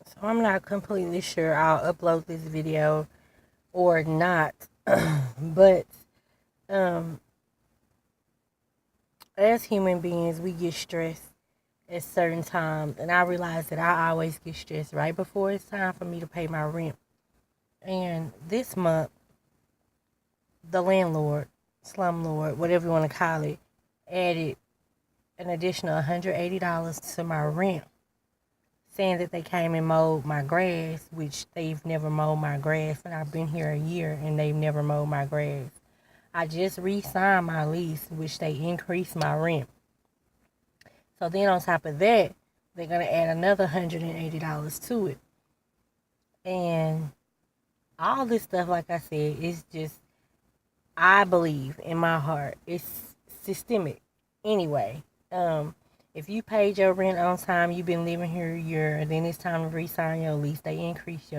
So I'm not completely sure I'll upload this video or not. But um, as human beings, we get stressed at certain times. And I realize that I always get stressed right before it's time for me to pay my rent. And this month, the landlord, slumlord, whatever you want to call it, added an additional $180 to my rent, saying that they came and mowed my grass, which they've never mowed my grass, and I've been here a year and they've never mowed my grass. I just re-signed my lease, which they increased my rent. So then on top of that, they're going to add another $180 to it. And all this stuff, like I said, is just, I believe in my heart, it's systemic anyway. If you paid your rent on time, you've been living here a year, and then it's time to re-sign your lease, they increase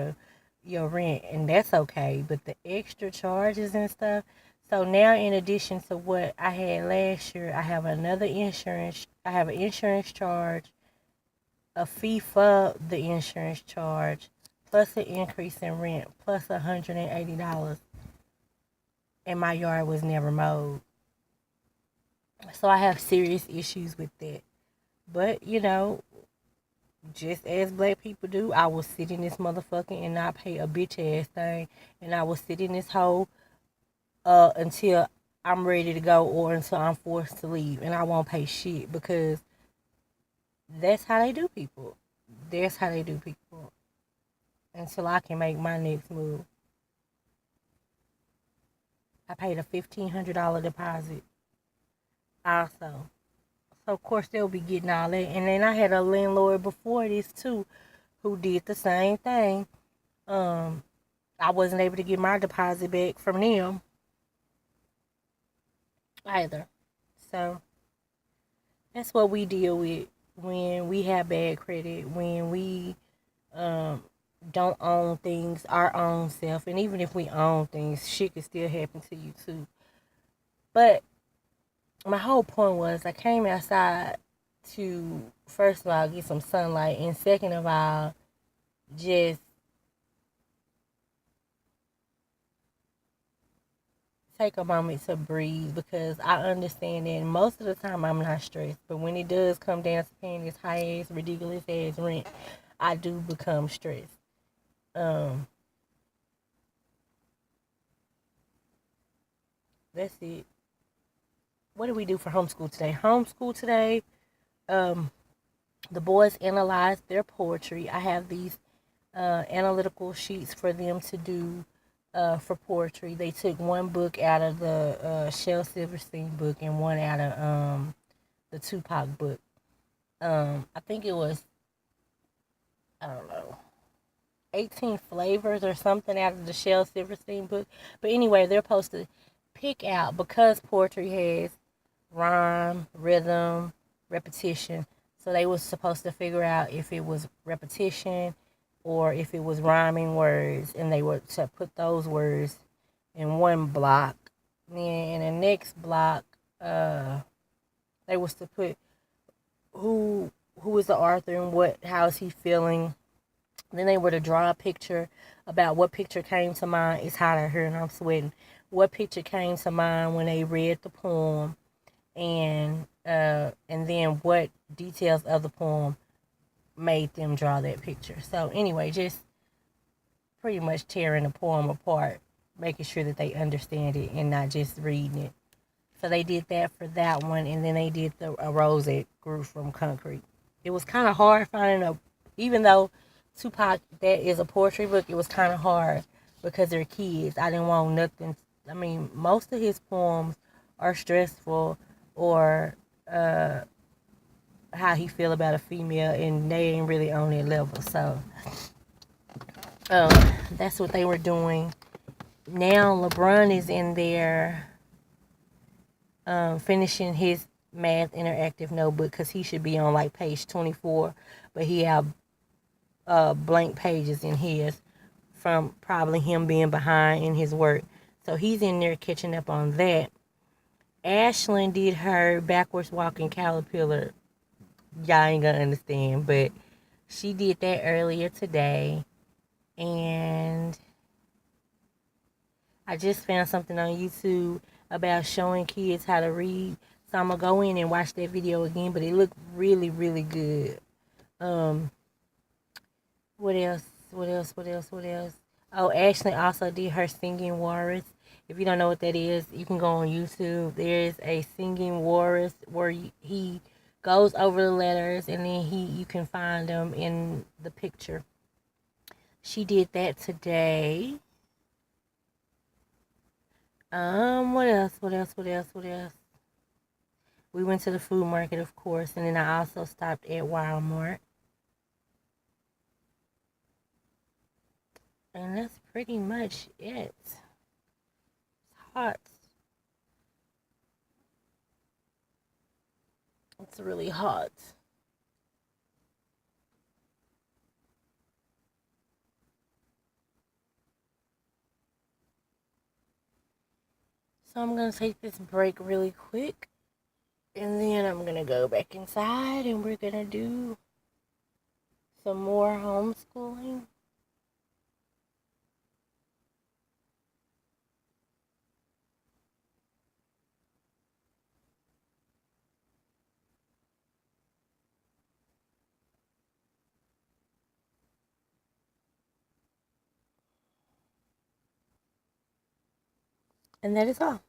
your rent, and that's okay. But the extra charges and stuff. So now, in addition to what I had last year, I have another insurance. I have an insurance charge, a fee for the insurance charge, plus an increase in rent, plus $180, and my yard was never mowed. So I have serious issues with that. But, just as black people do, I will sit in this motherfucker and not pay a bitch ass thing. And I will sit in this hole until I'm ready to go or until I'm forced to leave. And I won't pay shit because that's how they do people. That's how they do people. Until I can make my next move. I paid a $1,500 deposit also. So, of course, they'll be getting all that. And then I had a landlord before this, too, who did the same thing. I wasn't able to get my deposit back from them either. So, that's what we deal with when we have bad credit, when we don't own things, our own self. And even if we own things, shit can still happen to you, too. But my whole point was I came outside to, first of all, get some sunlight, and second of all, just take a moment to breathe, because I understand that most of the time I'm not stressed, but when it does come down to paying this high ass, ridiculous ass rent, I do become stressed. That's it. What did we do for homeschool today? Homeschool today, the boys analyzed their poetry. I have these analytical sheets for them to do for poetry. They took one book out of the Shel Silverstein book and one out of the Tupac book. I think it was, I don't know, 18 flavors or something out of the Shel Silverstein book. But anyway, they're supposed to pick out, because poetry has rhyme, rhythm, repetition. So they was supposed to figure out if it was repetition or if it was rhyming words, and they were to put those words in one block. Then in the next block, they was to put who is the author and how is he feeling. Then they were to draw a picture about what picture came to mind. It's hot out here and I'm sweating. What picture came to mind when they read the poem, and then what details of the poem made them draw that picture. So anyway, just pretty much tearing the poem apart, making sure that they understand it and not just reading it. So they did that for that one, and then they did a rose that grew from concrete. It was kind of hard finding even though Tupac, that is a poetry book, it was kind of hard because they're kids. I didn't want nothing. I mean, most of his poems are stressful, or how he feel about a female, and they ain't really on that level. So that's what they were doing. Now LeBron is in there finishing his math interactive notebook, because he should be on like page 24, but he have blank pages in his from probably him being behind in his work. So he's in there catching up on that. Ashlyn did her backwards walking caterpillar. Y'all ain't gonna understand, but She did that earlier today. And I just found something on YouTube about showing kids how to read. So I'm gonna go in and watch that video again, but it looked really, really good. What else? What else? Oh, Ashley also did her singing walrus. If you don't know what that is, you can go on YouTube. There's a singing walrus where he goes over the letters and then you can find them in the picture. She did that today. What else? We went to the food market, of course, and then I also stopped at Walmart. And that's pretty much it. It's hot. It's really hot. So I'm going to take this break really quick. And then I'm going to go back inside and we're going to do some more homeschooling. And that is all.